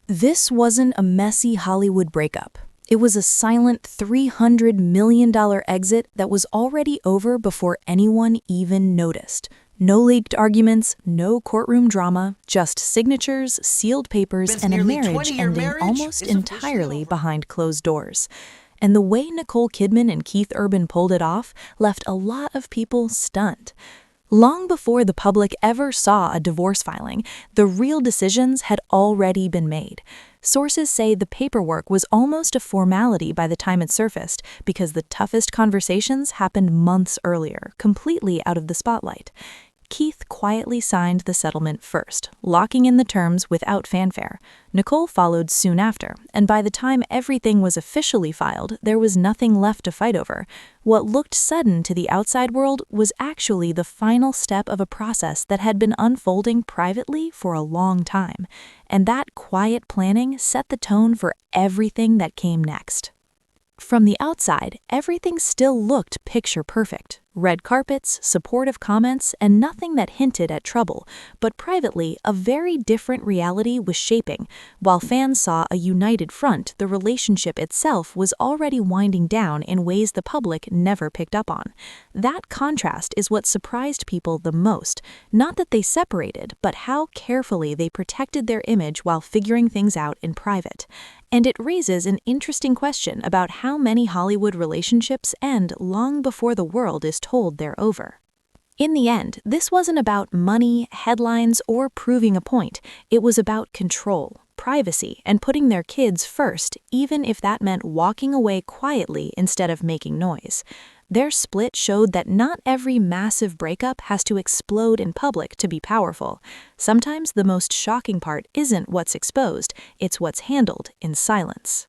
This wasn't a messy Hollywood breakup. It was a silent $300 million exit that was already over before anyone even noticed. No leaked arguments, no courtroom drama, just signatures, sealed papers, and a marriage ending almost entirely behind closed doors. And the way Nicole Kidman and Keith Urban pulled it off left a lot of people stunned. Long before the public ever saw a divorce filing, the real decisions had already been made. Sources say the paperwork was almost a formality by the time it surfaced because the toughest conversations happened months earlier, completely out of the spotlight. Keith quietly signed the settlement first, locking in the terms without fanfare. Nicole followed soon after, and by the time everything was officially filed, there was nothing left to fight over. What looked sudden to the outside world was actually the final step of a process that had been unfolding privately for a long time. And that quiet planning set the tone for everything that came next. From the outside, everything still looked picture perfect. Red carpets, supportive comments, and nothing that hinted at trouble. But privately, a very different reality was shaping. While fans saw a united front, the relationship itself was already winding down in ways the public never picked up on. That contrast is what surprised people the most. Not that they separated, but how carefully they protected their image while figuring things out in private. And it raises an interesting question about how many Hollywood relationships end long before the world is told they're over. In the end, this wasn't about money, headlines, or proving a point. It was about control, privacy, and putting their kids first, even if that meant walking away quietly instead of making noise. Their split showed that not every massive breakup has to explode in public to be powerful. Sometimes the most shocking part isn't what's exposed, it's what's handled in silence.